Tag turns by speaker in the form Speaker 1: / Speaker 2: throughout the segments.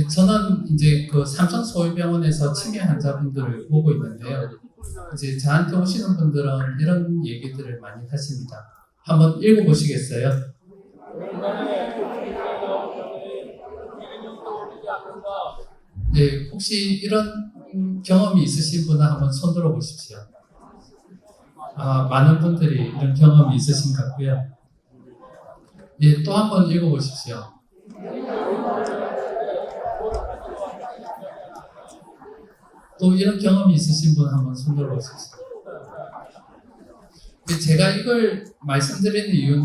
Speaker 1: 저는 이제 그 삼성서울병원에서 치매 환자분들을 보고 있는데요. 이제 저한테 오시는 분들은 이런 얘기들을 많이 하십니다. 한번 읽어보시겠어요? 네, 혹시 이런 경험이 있으신 분은 한번 손 들어 보십시오. 많은 분들이 이런 경험이 있으신 것 같고요. 예, 또 한번 읽어보십시오. 또 이런 경험이 있으신 분 한번 손 들어 보십시오. 제가 이걸 말씀드리는 이유는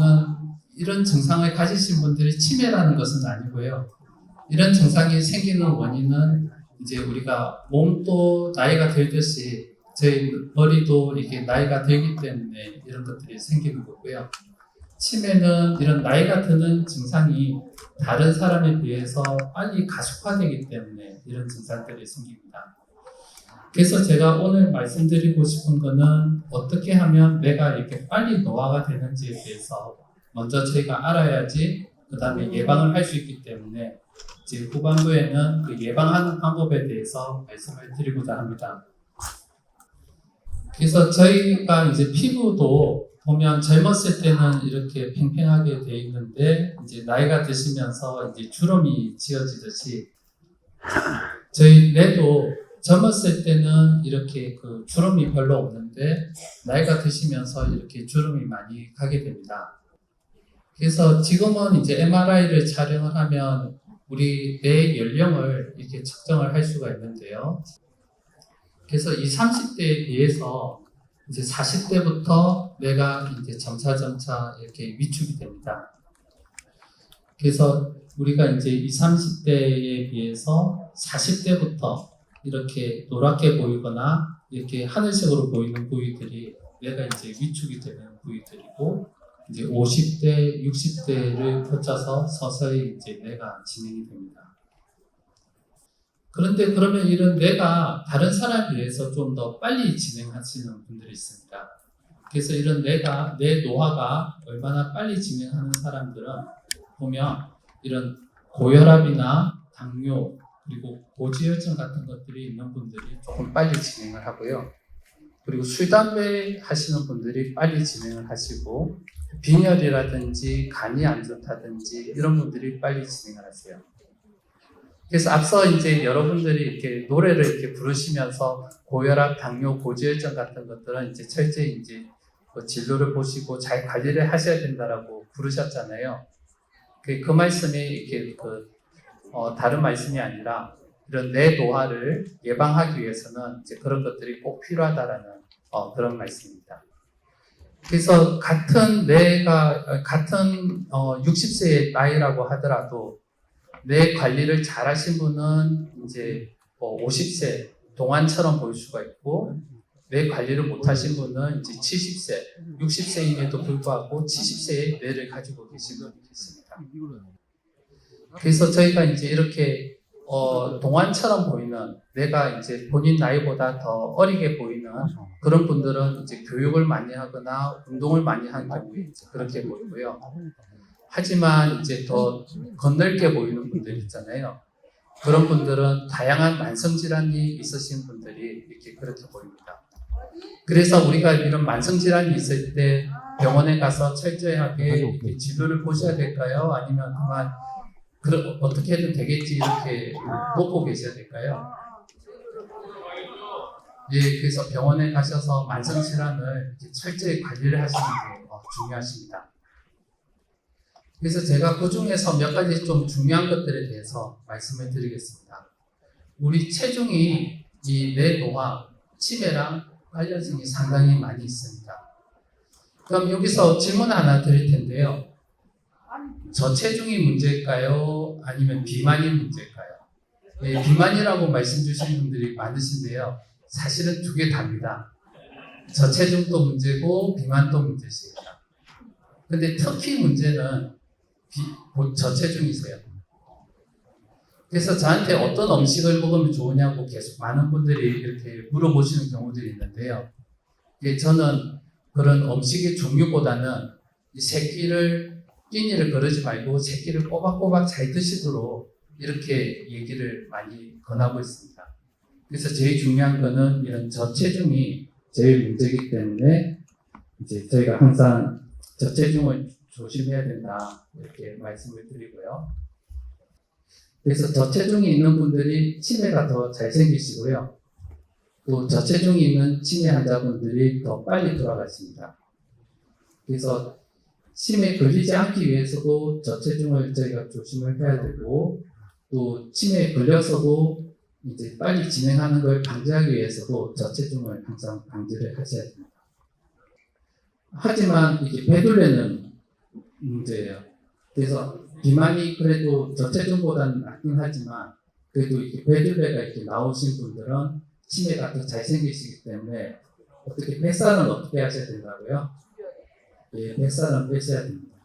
Speaker 1: 이런 증상을 가지신 분들이 치매라는 것은 아니고요. 이런 증상이 생기는 원인은 이제 우리가 몸도 나이가 들듯이 저희 머리도 이렇게 나이가 들기 때문에 이런 것들이 생기는 거고요. 치매는 이런 나이가 드는 증상이 다른 사람에 비해서 빨리 가속화되기 때문에 이런 증상들이 생깁니다. 그래서 제가 오늘 말씀드리고 싶은 거는 어떻게 하면 내가 이렇게 빨리 노화가 되는지에 대해서 먼저 저희가 알아야지 그 다음에 예방을 할 수 있기 때문에 이제 후반부에는 그 예방하는 방법에 대해서 말씀을 드리고자 합니다. 그래서 저희가 이제 피부도 보면 젊었을 때는 이렇게 팽팽하게 돼 있는데 이제 나이가 드시면서 이제 주름이 지어지듯이 저희 뇌도 젊었을 때는 이렇게 그 주름이 별로 없는데 나이가 드시면서 이렇게 주름이 많이 가게 됩니다. 그래서 지금은 이제 MRI를 촬영을 하면 우리 뇌 연령을 이렇게 측정을 할 수가 있는데요. 그래서 20, 30대에 비해서 이제 40대부터 뇌가 이제 점차 이렇게 위축이 됩니다. 그래서 우리가 이제 20, 30대에 비해서 40대부터 이렇게 노랗게 보이거나 이렇게 하늘색으로 보이는 부위들이 뇌가 이제 위축이 되는 부위들이고 이제 50대, 60대를 거쳐서 서서히 이제 뇌가 진행이 됩니다. 그런데 그러면 이런 뇌가 다른 사람에 비해서 좀 더 빨리 진행하시는 분들이 있습니다. 그래서 이런 뇌 노화가 얼마나 빨리 진행하는 사람들은 보면 이런 고혈압이나 당뇨 그리고 고지혈증 같은 것들이 있는 분들이 조금 빨리 진행을 하고요. 그리고 술, 담배 하시는 분들이 빨리 진행을 하시고 빈혈이라든지 간이 안 좋다든지 이런 분들이 빨리 진행을 하세요. 그래서 앞서 이제 여러분들이 이렇게 노래를 이렇게 부르시면서 고혈압, 당뇨, 고지혈증 같은 것들은 이제 철저히 이제 그 진료를 보시고 잘 관리를 하셔야 된다라고 부르셨잖아요. 그 말씀이 이렇게 다른 말씀이 아니라 이런 뇌 노화를 예방하기 위해서는 이제 그런 것들이 꼭 필요하다라는 그런 말씀입니다. 그래서 같은 60세의 나이라고 하더라도 뇌 관리를 잘 하신 분은 이제 50세 동안처럼 보일 수가 있고 뇌 관리를 못 하신 분은 이제 70세, 60세임에도 불구하고 70세의 뇌를 가지고 계신 분이 있습니다. 그래서 저희가 이제 이렇게 동안처럼 보이는 뇌가 이제 본인 나이보다 더 어리게 보이는 그런 분들은 이제 교육을 많이 하거나 운동을 많이 하는 경우에 그렇게 보이고요. 하지만 이제 더 건넓게 보이는 분들 있잖아요. 그런 분들은 다양한 만성질환이 있으신 분들이 이렇게 그렇게 보입니다. 그래서 우리가 이런 만성질환이 있을 때 병원에 가서 철저하게 진료를 보셔야 될까요? 아니면 그만 어떻게 해도 되겠지 이렇게 놓고 계셔야 될까요? 예, 그래서 병원에 가셔서 만성질환을 철저히 관리를 하시는 게 중요하십니다. 그래서 제가 그 중에서 몇 가지 좀 중요한 것들에 대해서 말씀을 드리겠습니다. 우리 체중이 이 뇌 노화, 치매랑 관련성이 상당히 많이 있습니다. 그럼 여기서 질문 하나 드릴 텐데요. 저체중이 문제일까요? 아니면 비만이 문제일까요? 네, 비만이라고 말씀 주신 분들이 많으신데요. 사실은 두 개 다입니다. 저체중도 문제고 비만도 문제십니다. 근데 특히 문제는 저체중이세요. 그래서 저한테 어떤 음식을 먹으면 좋으냐고 계속 많은 분들이 이렇게 물어보시는 경우들이 있는데요. 저는 그런 음식의 종류보다는 이 끼니를 거르지 말고 새끼를 꼬박꼬박 잘 드시도록 이렇게 얘기를 많이 권하고 있습니다. 그래서 제일 중요한 거는 이런 저체중이 제일 문제이기 때문에 이제 저희가 항상 저체중을 조심해야 된다 이렇게 말씀을 드리고요. 그래서 저체중이 있는 분들이 치매가 더 잘 생기시고요. 또 저체중이 있는 치매 환자분들이 더 빨리 돌아가십니다. 그래서 치매에 걸리지 않기 위해서도 저체중을 저희가 조심을 해야 되고, 또 치매에 걸려서도 이제 빨리 진행하는 걸 방지하기 위해서도 저체중을 항상 방지를 하셔야 됩니다. 하지만 이게 배둘레는 문제예요. 그래서 비만이 그래도 저체중보다는 낫긴 하지만 그래도 이렇게 배둘레가 이렇게 나오신 분들은 치매가 더 잘 생기시기 때문에 어떻게 뱃살은 어떻게 하셔야 된다고요? 예, 뱃살은 빼셔야 됩니다.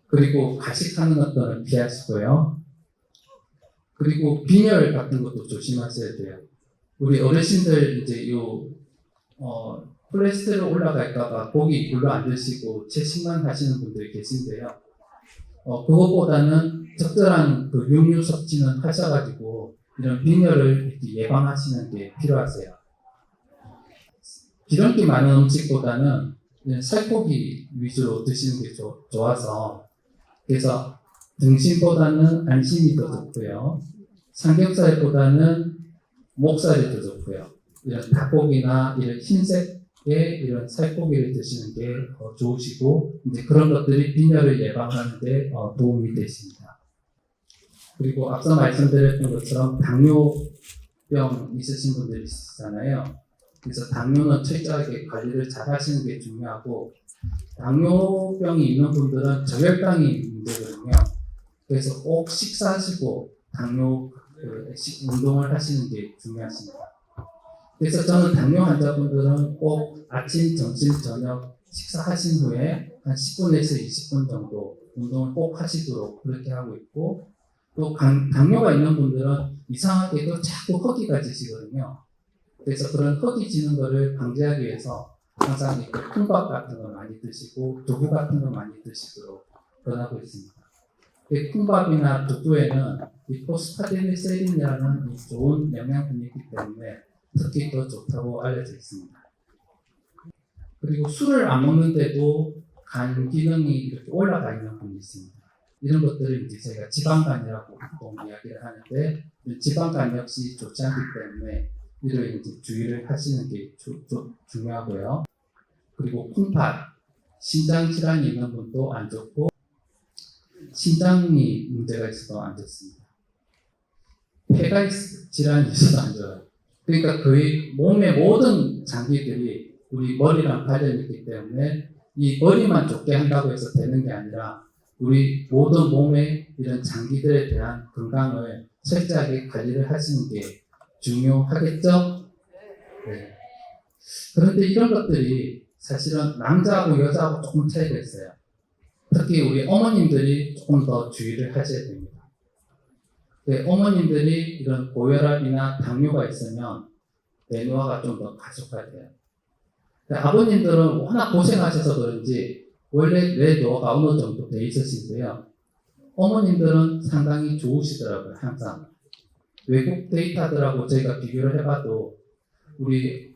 Speaker 1: 그리고 가식하는 것들은 피하시고요. 그리고 빈혈 같은 것도 조심하셔야 돼요. 우리 어르신들 이제 콜레스테롤 올라갈까봐 고기 별로 안 드시고 채식만 하시는 분들이 계신데요. 그것보다는 적절한 그 육류 섭취는 하셔가지고 이런 빈혈을 이렇게 예방하시는 게 필요하세요. 기름기 많은 음식보다는 살코기 위주로 드시는 게 좋아서, 그래서 등심보다는 안심이 더 좋고요. 삼겹살보다는 목살이 더 좋고요. 이런 닭고기나 이런 흰색의 이런 살코기를 드시는 게 좋으시고, 이제 그런 것들이 빈혈을 예방하는 데 도움이 되십니다. 그리고 앞서 말씀드렸던 것처럼 당뇨병 있으신 분들이 있잖아요. 그래서 당뇨는 철저하게 관리를 잘 하시는 게 중요하고, 당뇨병이 있는 분들은 저혈당이 문제거든요. 그래서 꼭 식사하시고 당뇨 운동을 하시는 게 중요하십니다. 그래서 저는 당뇨 환자분들은 꼭 아침, 점심, 저녁 식사하신 후에 한 10분에서 20분 정도 운동을 꼭 하시도록 그렇게 하고 있고, 또 당뇨가 있는 분들은 이상하게도 자꾸 허기가 지시거든요. 그래서 그런 허기 지는 거를 방지하기 위해서 항상 이렇게 콩밥 같은 거 많이 드시고 두부 같은 거 많이 드시도록 권하고 있습니다. 콩밥이나 두부에는 이 포스파디닐세린이라는 좋은 영양분이 있기 때문에 특히 더 좋다고 알려져 있습니다. 그리고 술을 안 먹는데도 간 기능이 이렇게 올라가 있는 분이 있습니다. 이런 것들을 이제 저희가 지방간이라고 보통 이야기를 하는데, 지방간 역시 좋지 않기 때문에 이를 이제 주의를 하시는 게 중요하고요. 그리고 콩팥, 신장 질환이 있는 분도 안 좋고, 신장이 문제가 있어도 안 좋습니다. 폐가 질환이 있어도 안 좋아요. 그러니까 거의 몸의 모든 장기들이 우리 머리랑 관련이 있기 때문에 이 머리만 좋게 한다고 해서 되는 게 아니라 우리 모든 몸의 이런 장기들에 대한 건강을 철저하게 관리를 하시는 게 중요하겠죠? 네. 그런데 이런 것들이 사실은 남자하고 여자하고 조금 차이가 있어요. 특히 우리 어머님들이 조금 더 주의를 하셔야 됩니다. 네, 어머님들이 이런 고혈압이나 당뇨가 있으면 뇌노화가 좀 더 가속화돼요. 아버님들은 워낙 고생하셔서 그런지 원래 뇌노화가 어느 정도 돼 있으신데요. 어머님들은 상당히 좋으시더라고요, 항상. 외국 데이터들하고 저희가 비교를 해봐도 우리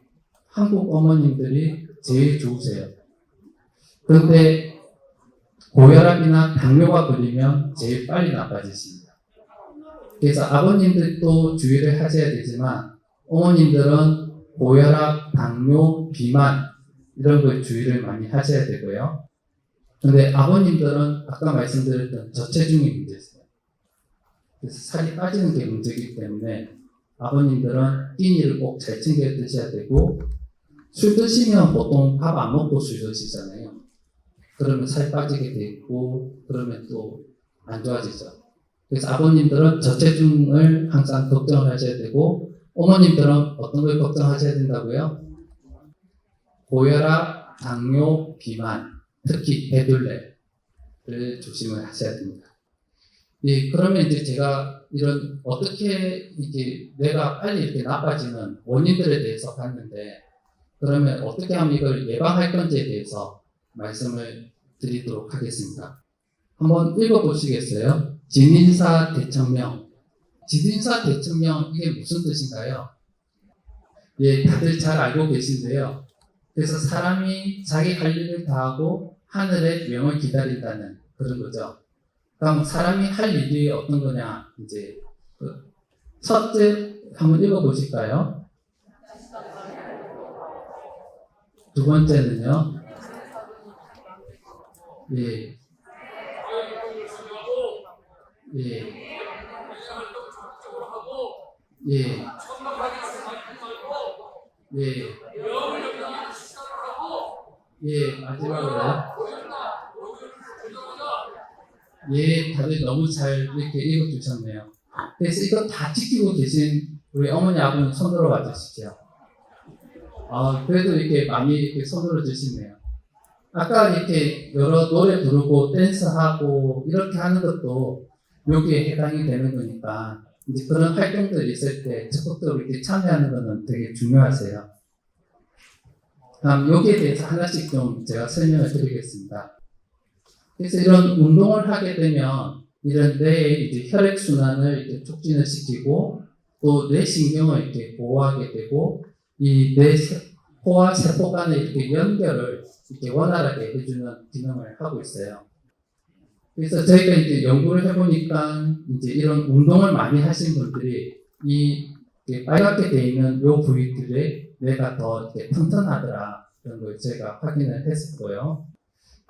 Speaker 1: 한국 어머님들이 제일 좋으세요. 그런데 고혈압이나 당뇨가 걸리면 제일 빨리 나빠지십니다. 그래서 아버님들도 주의를 하셔야 되지만 어머님들은 고혈압, 당뇨, 비만 이런 거에 주의를 많이 하셔야 되고요. 그런데 아버님들은 아까 말씀드렸던 저체중이 문제였어요. 그래서 살이 빠지는 게 문제이기 때문에 아버님들은 끼니를 꼭 잘 챙겨 드셔야 되고, 술 드시면 보통 밥 안 먹고 술 드시잖아요. 그러면 살 빠지게 돼 있고 그러면 또 안 좋아지죠. 그래서 아버님들은 저체중을 항상 걱정을 하셔야 되고, 어머님들은 어떤 걸 걱정하셔야 된다고요? 고혈압, 당뇨, 비만, 특히 배둘레를 조심을 하셔야 됩니다. 예, 그러면 이제 제가 이런 어떻게 이게 뇌가 빨리 이렇게 나빠지는 원인들에 대해서 봤는데, 그러면 어떻게 하면 이걸 예방할 건지에 대해서 말씀을 드리도록 하겠습니다. 한번 읽어보시겠어요? 진인사 대청명. 진인사 대청명 이게 무슨 뜻인가요? 예, 다들 잘 알고 계신데요. 그래서 사람이 자기 할 일을 다하고 하늘의 명을 기다린다는 그런 거죠. 그럼 사람이 할 일이 어떤 거냐? 이제 첫째 한번 읽어보실까요? 두 번째는요. 예, 예, 예, 예, 예, 마지막으로 예, 다들 너무 잘 이렇게 읽어주셨네요. 그래서 이거 다 지키고 계신 우리 어머니 아버님 손 들어 봐주시죠. 그래도 이렇게 많이 이렇게 손 들어 주시네요. 아까 이렇게 여러 노래 부르고 댄스하고 이렇게 하는 것도 여기에 해당이 되는 거니까 이제 그런 활동들이 있을 때 적극적으로 이렇게 참여하는 거는 되게 중요하세요. 다음 여기에 대해서 하나씩 좀 제가 설명을 드리겠습니다. 그래서 이런 운동을 하게 되면 이런 뇌의 이제 혈액 순환을 이렇게 촉진을 시키고 또 뇌 신경을 이렇게 보호하게 되고 이 뇌 세포와 세포 간의 이렇게 연결을 이렇게 원활하게 해주는 기능을 하고 있어요. 그래서 저희가 이제 연구를 해보니까 이제 이런 운동을 많이 하신 분들이 이 빨갛게 돼 있는 요 부위들의 뇌가 더 이렇게 튼튼하더라 그런 걸 저희가 확인을 했었고요.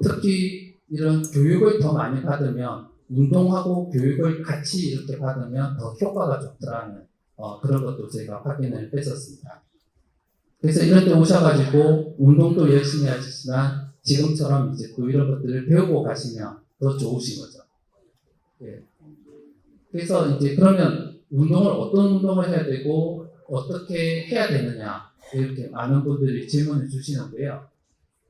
Speaker 1: 특히 이런 교육을 더 많이 받으면 운동하고 교육을 같이 이렇게 받으면 더 효과가 좋더라는 그런 것도 저희가 확인을 했었습니다. 그래서 이런 데 오셔가지고 운동도 열심히 하시지만 지금처럼 이제 또 이런 것들을 배우고 가시면 더 좋으신 거죠. 예. 그래서 이제 그러면 운동을 어떤 운동을 해야 되고 어떻게 해야 되느냐 이렇게 많은 분들이 질문을 주시는데요.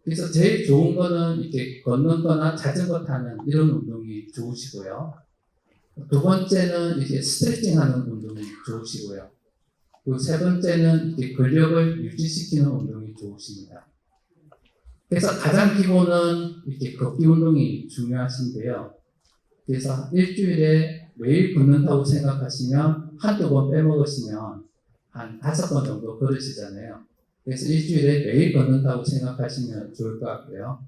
Speaker 1: 그래서 제일 좋은 거는 이렇게 걷는 거나 자전거 타는 이런 운동이 좋으시고요. 두 번째는 이렇게 스트레칭 하는 운동이 좋으시고요. 그리고 세 번째는 이렇게 근력을 유지시키는 운동이 좋으십니다. 그래서 가장 기본은 이렇게 걷기 운동이 중요하신데요. 그래서 일주일에 매일 걷는다고 생각하시면 한두 번 빼먹으시면 한 5번 정도 걸으시잖아요. 그래서 일주일에 매일 걷는다고 생각하시면 좋을 것 같고요.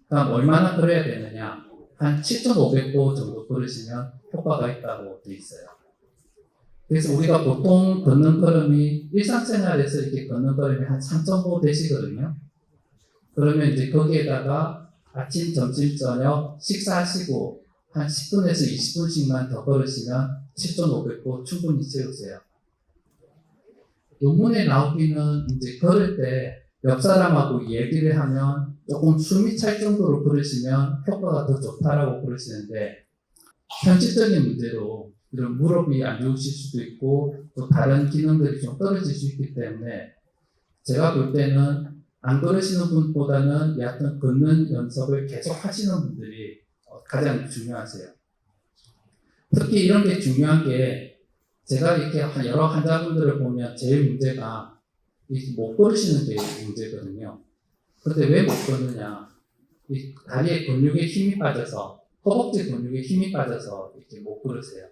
Speaker 1: 그럼 얼마나 걸어야 되느냐? 한 7,500보 정도 걸으시면 효과가 있다고 되어 있어요. 그래서 우리가 보통 걷는 걸음이 일상생활에서 이렇게 걷는 걸음이 한 3,000보 되시거든요. 그러면 이제 거기에다가 아침, 점심, 저녁 식사하시고 한 10분에서 20분씩만 더 걸으시면 7,500보 충분히 채우세요. 논문에 나오기는 이제 걸을 때 옆 사람하고 얘기를 하면 조금 숨이 찰 정도로 걸으시면 효과가 더 좋다라고 그러시는데 현실적인 문제로 이런 무릎이 안 좋으실 수도 있고 또 다른 기능들이 좀 떨어질 수 있기 때문에 제가 볼 때는 안 걸으시는 분보다는 얕은 걷는 연습을 계속 하시는 분들이 가장 중요하세요. 특히 이런 게 중요한 게 제가 이렇게 여러 환자분들을 보면 제일 문제가 못 걸으시는 게 문제거든요. 그런데 왜 못 걷느냐? 이 다리에 근육에 힘이 빠져서 허벅지 근육에 힘이 빠져서 이렇게 못 걸으세요.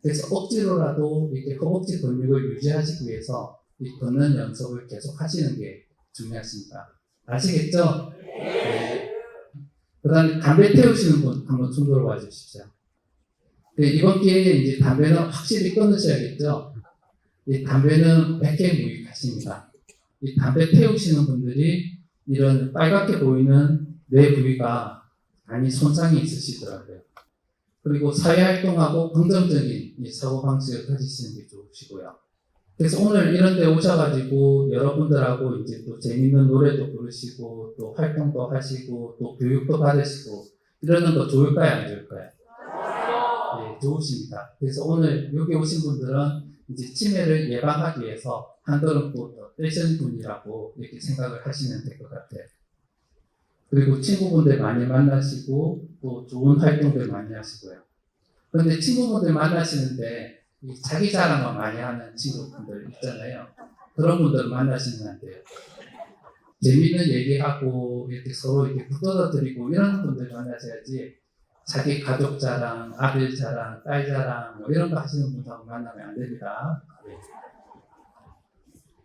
Speaker 1: 그래서 억지로라도 이렇게 허벅지 근육을 유지하시기 위해서 이 걷는 연습을 계속 하시는 게 중요하십니다. 아시겠죠? 네. 그 다음에 담배 태우시는 분 한번 손 들어봐 주십시오. 네, 이번 기회에 이제 담배는 확실히 끊으셔야겠죠? 이 담배는 100개 무익하십니다. 이 담배 태우시는 분들이 이런 빨갛게 보이는 뇌 부위가 많이 손상이 있으시더라고요. 그리고 사회활동하고 긍정적인 이 사고방식을 가지시는 게 좋으시고요. 그래서 오늘 이런 데 오셔가지고 여러분들하고 이제 또 재밌는 노래도 부르시고 또 활동도 하시고 또 교육도 받으시고 이러는 거 좋을까요? 안 좋을까요? 네, 좋으십니다. 그래서 오늘 여기 오신 분들은 이제 치매를 예방하기 위해서 한 걸음도 더 떼신 분이라고 이렇게 생각을 하시면 될 것 같아요. 그리고 친구분들 많이 만나시고 또 좋은 활동들 많이 하시고요. 그런데 친구분들 만나시는데 자기 자랑만 많이 하는 친구분들 있잖아요. 그런 분들 만나시면 안 돼요. 재미있는 얘기하고 이렇게 서로 이렇게 붙어드리고 이런 분들 만나셔야지 자기 가족 자랑, 아들 자랑, 딸 자랑 뭐 이런 거 하시는 분하고 만나면 안 됩니다.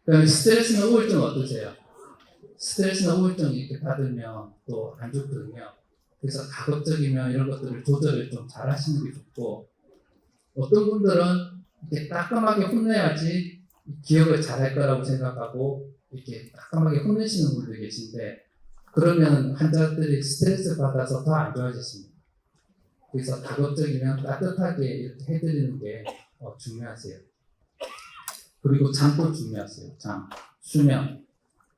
Speaker 1: 그럼 스트레스나 우울증 어떠세요? 스트레스나 우울증 이렇게 받으면 또 안 좋거든요. 그래서 가급적이면 이런 것들을 조절을 좀 잘 하시는 게 좋고, 어떤 분들은 이렇게 따끔하게 혼내야지 기억을 잘 할 거라고 생각하고 이렇게 따끔하게 혼내시는 분들 계신데, 그러면 환자들이 스트레스 받아서 더 안 좋아지십니다. 그래서 가급적이면 따뜻하게 이렇게 해드리는 게 중요하세요. 그리고 잠도 중요하세요. 잠, 수면.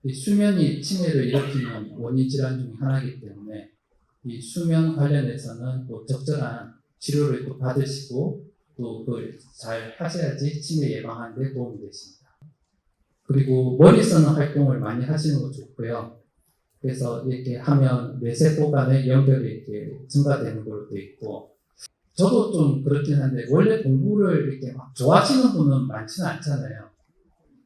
Speaker 1: 이 수면이 치매를 일으키는 원인 질환 중 하나이기 때문에 이 수면 관련해서는 또 적절한 치료를 또 받으시고 또 그걸 잘 하셔야지 치매 예방하는 데 도움이 되십니다. 그리고 머리 쓰는 활동을 많이 하시는 거 좋고요. 그래서 이렇게 하면 뇌세포 간의 연결이 이렇게 증가되는 걸로 되어 있고, 저도 좀 그렇긴 한데 원래 공부를 이렇게 막 좋아하시는 분은 많지는 않잖아요.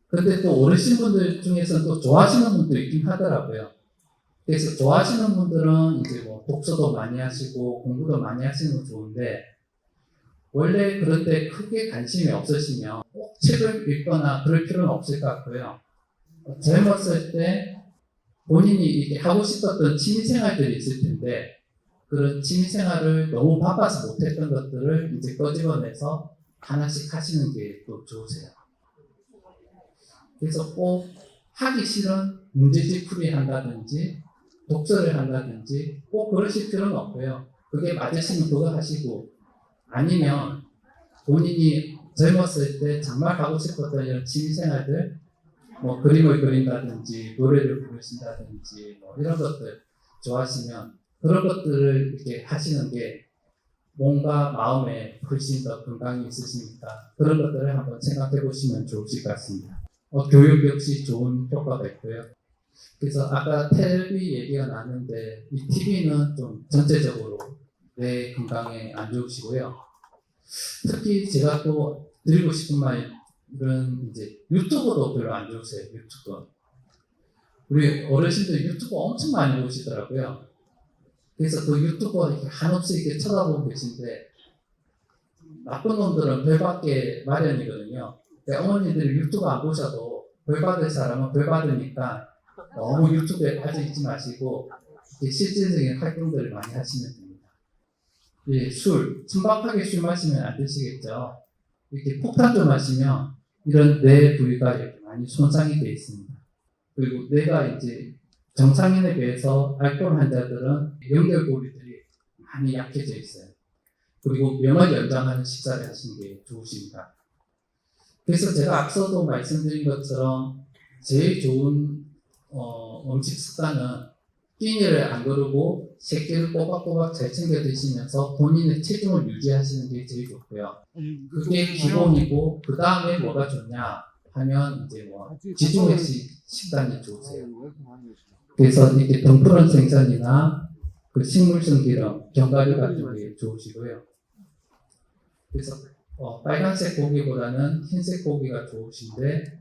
Speaker 1: 근데 또 어르신분들 중에서는 또 좋아하시는 분도 있긴 하더라고요. 그래서 좋아하시는 분들은 이제 뭐 독서도 많이 하시고 공부도 많이 하시는 건 좋은데, 원래 그런데 크게 관심이 없으시면 꼭 책을 읽거나 그럴 필요는 없을 것 같고요. 젊었을 때 본인이 이게 하고 싶었던 취미생활들이 있을 텐데, 그런 취미생활을 너무 바빠서 못했던 것들을 이제 꺼집어내서 하나씩 하시는 게 또 좋으세요. 그래서 꼭 하기 싫은 문제집 풀이 한다든지 독서를 한다든지 꼭 그러실 필요는 없고요. 그게 맞으시면 그거 하시고, 아니면 본인이 젊었을 때 정말 하고 싶었던 이런 취미생활들, 뭐 그림을 그린다든지 노래를 부르신다든지 뭐 이런 것들 좋아하시면 그런 것들을 이렇게 하시는 게 몸과 마음에 훨씬 더 건강이 있으시니까 그런 것들을 한번 생각해 보시면 좋으실 것 같습니다. 교육 역시 좋은 효과가 있고요. 그래서 아까 텔레비 얘기가 나왔는데 이 TV는 좀 전체적으로 뇌 건강에 안 좋으시고요. 특히 제가 또 드리고 싶은 말은 이제 유튜브도 별로 안 좋으세요. 유튜브. 우리 어르신들 유튜브 엄청 많이 보시더라고요. 그래서 그 유튜버 이렇게 한없이 이렇게 쳐다보고 계신데, 나쁜 놈들은 벌 받게 마련이거든요. 어머니들이 유튜브 안 보셔도 벌 받을 사람은 벌 받으니까 너무 유튜브에 빠져 있지 마시고 실질적인 활동들을 많이 하시면 됩니다. 예, 술, 천박하게 술 마시면 안 되시겠죠. 이렇게 폭탄주 마시면 이런 뇌 부위가 이렇게 많이 손상이 되어 있습니다. 그리고 뇌가 이제 정상인에 비해서 알코올 환자들은 연결고리들이 많이 약해져 있어요. 그리고 명을 연장하는 식사를 하시는 게 좋으십니다. 그래서 제가 앞서도 말씀드린 것처럼 제일 좋은 음식 습관은 끼니를 안 거르고 새끼를 꼬박꼬박 잘 챙겨 드시면서 본인의 체중을 유지하시는 게 제일 좋고요. 그게 기본이고, 그 다음에 뭐가 좋냐 하면 이제 뭐 지중해식 식단이 좋으세요. 그래서 이렇게 등푸른 생선이나 그 식물성 기름, 견과류 같은 게 좋으시고요. 그래서 빨간색 고기보다는 흰색 고기가 좋으신데,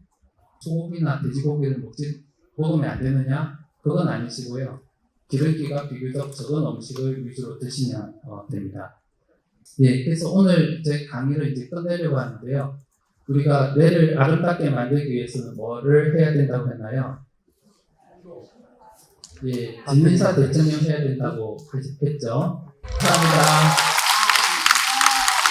Speaker 1: 소고기나 돼지고기를 먹으면 안 되느냐? 그건 아니시고요. 기름기가 비교적 적은 음식을 위주로 드시면 됩니다. 예, 그래서 오늘 제 강의를 이제 끝내려고 하는데요. 우리가 뇌를 아름답게 만들기 위해서는 뭐를 해야 된다고 했나요? 예, 진민사 대증형 해야 된다고 했죠. 감사합니다.